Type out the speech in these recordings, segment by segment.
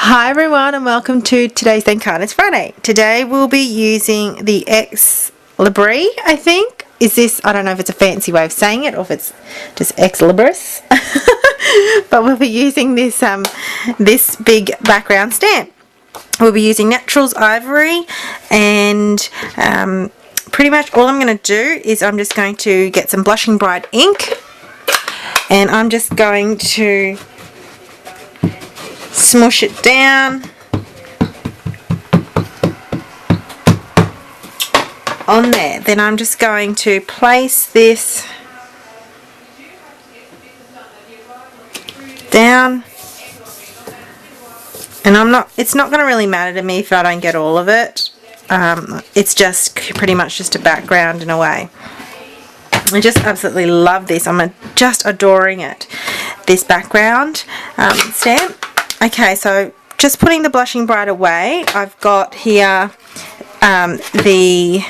Hi everyone and welcome to today's Thank Kindness Friday. Today we'll be using the Ex Lebris, I think. Is this, I don't know if it's a fancy way of saying it or if it's just Ex Lebris. But we'll be using this this big background stamp. We'll be using Naturals Ivory, and pretty much all I'm going to do is I'm just going to get some Blushing Bright ink, and I'm just going to smush it down on there. Then I'm just going to place this down, and it's not going to really matter to me if I don't get all of it. It's just pretty much just a background in a way. I just absolutely love this. I'm just adoring it, this background stamp. Okay, so just putting the Blushing Bright away, I've got here the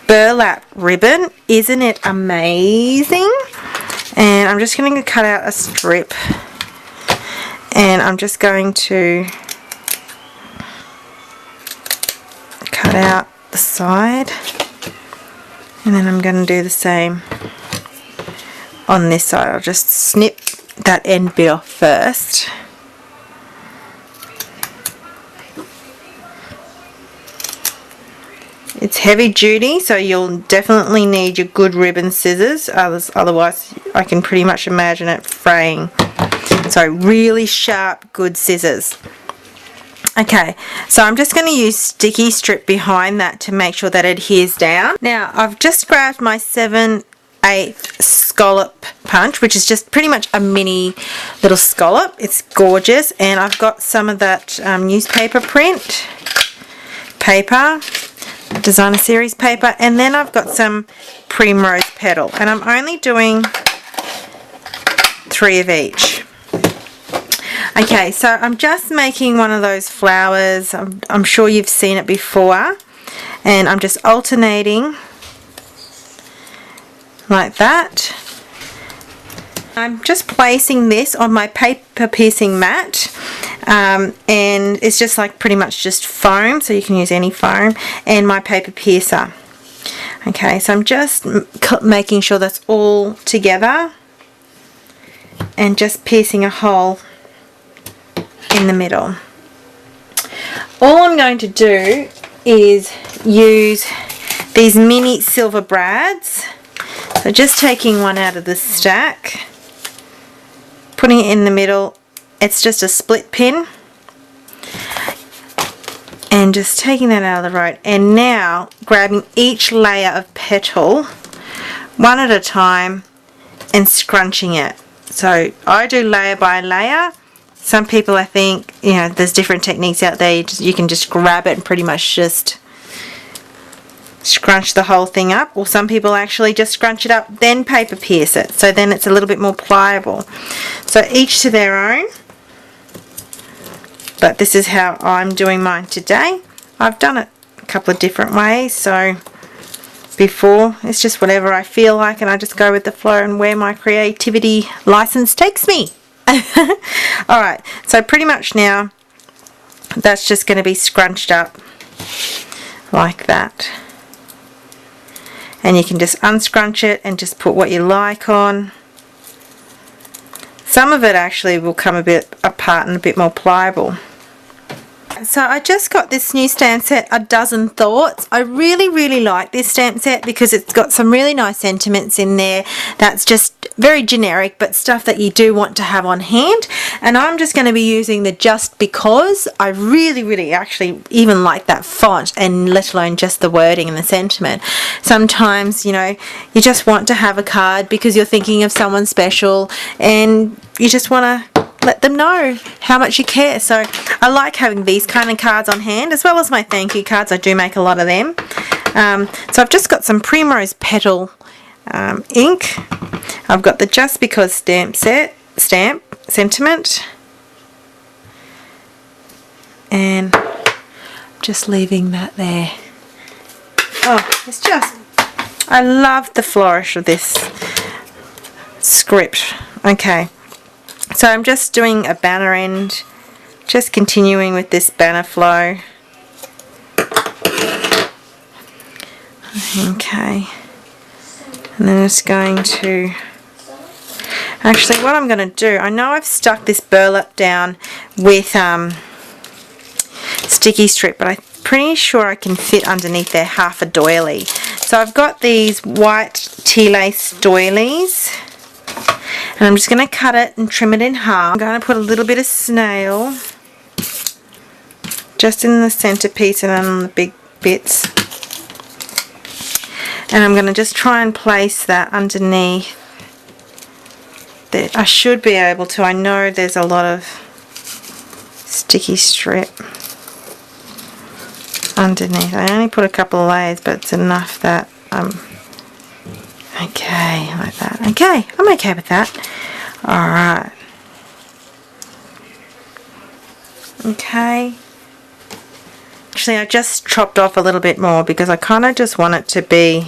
burlap ribbon. Isn't it amazing? And I'm just going to cut out a strip, and I'm just going to cut out the side, and then I'm going to do the same on this side. I'll just snip that end bit off first. It's heavy duty, so you'll definitely need your good ribbon scissors, otherwise I can pretty much imagine it fraying. So really sharp, good scissors. Okay, so I'm just going to use sticky strip behind that to make sure that it adheres down. Now I've just grabbed my 7/8 scallop punch, which is just pretty much a mini little scallop. It's gorgeous, and I've got some of that newspaper print paper, designer series paper, and then I've got some primrose petal, and I'm only doing 3 of each. Okay, so I'm just making one of those flowers. I'm sure you've seen it before, and I'm just alternating like that. I'm just placing this on my paper piercing mat, and it's just like pretty much just foam, so you can use any foam, and my paper piercer. Okay, so I'm just making sure that's all together and just piercing a hole in the middle. All I'm going to do is use these mini silver brads. So just taking one out of the stack, putting it in the middle. It's just a split pin, and just taking that out of the road, and now grabbing each layer of petal one at a time and scrunching it. So I do layer by layer. Some people, I think, you know, there's different techniques out there. You can just grab it and pretty much just scrunch the whole thing up, or some people actually just scrunch it up then paper pierce it, so then it's a little bit more pliable. So each to their own, but this is how I'm doing mine today. I've done it a couple of different ways, so before, it's just whatever I feel like, and I just go with the flow and where my creativity license takes me. Alright, so pretty much now that's just going to be scrunched up like that, and you can just unscrunch it and just put what you like on. Some of it actually will come a bit apart and a bit more pliable. So I just got this new stamp set, A Dozen Thoughts. I really like this stamp set because it's got some really nice sentiments in there that's just very generic, but stuff that you do want to have on hand. And I'm just going to be using the Just Because. I really actually even like that font, and let alone just the wording and the sentiment. Sometimes, you know, you just want to have a card because you're thinking of someone special, and you just want to let them know how much you care. So I like having these kind of cards on hand, as well as my thank you cards. I do make a lot of them. So I've just got some primrose petal ink. I've got the Just Because stamp sentiment, and just leaving that there. Oh, it's just, I love the flourish of this script. Okay, so I'm just doing a banner end Just continuing with this banner flow. Okay. And then it's going to... Actually, what I'm going to do, I know I've stuck this burlap down with sticky strip, but I'm pretty sure I can fit underneath there half a doily. So I've got these white tea lace doilies, and I'm just going to cut it and trim it in half. I'm going to put a little bit of snail just in the centerpiece and on the big bits. And I'm going to just try and place that underneath. I should be able to. I know there's a lot of sticky strip underneath. I only put a couple of layers, but it's enough that okay, like that. Okay, I'm okay with that. Alright. Okay. Actually, I just chopped off a little bit more because I kind of just want it to be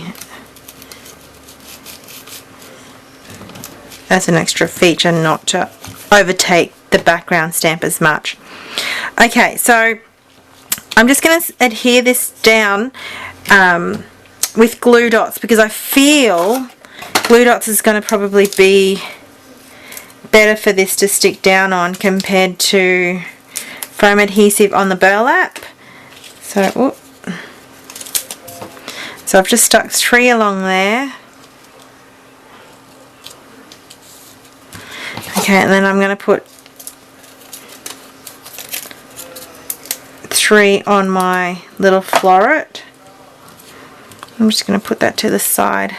as an extra feature, not to overtake the background stamp as much. Okay, so I'm just going to adhere this down with glue dots because I feel glue dots is going to probably be better for this to stick down on compared to foam adhesive on the burlap. So I've just stuck 3 along there. Okay, and then I'm going to put 3 on my little floret. I'm just going to put that to the side.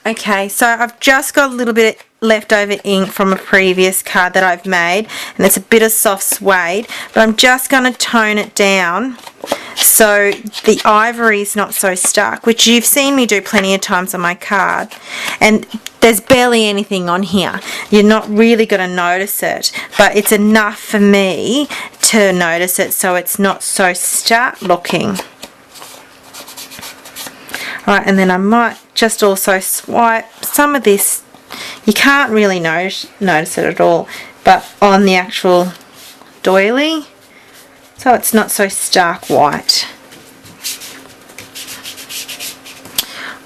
Okay, so I've just got a little bit leftover ink from a previous card that I've made, and it's a bit of soft suede, but I'm just going to tone it down so the ivory is not so stuck, which you've seen me do plenty of times on my card, and there's barely anything on here. You're not really going to notice it, but it's enough for me to notice it so it's not so stuck looking. Alright, and then I might just also swipe some of this. You can't really notice it at all, but on the actual doily, so it's not so stark white.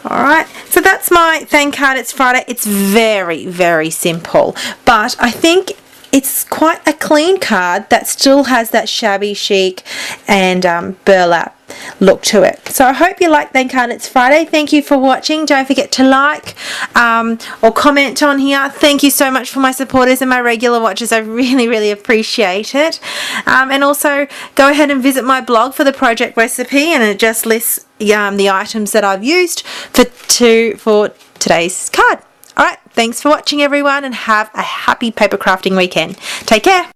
Alright, so that's my thank card. It's Friday. It's very, very simple, but I think it's quite a clean card that still has that shabby chic and burlap look to it. So I hope you like Thank Card It's Friday. Thank you for watching. Don't forget to like or comment on here. Thank you so much for my supporters and my regular watchers. I really, really appreciate it. And also go ahead and visit my blog for the project recipe, and it just lists the items that I've used for today's card. Alright, thanks for watching everyone, and have a happy paper crafting weekend. Take care.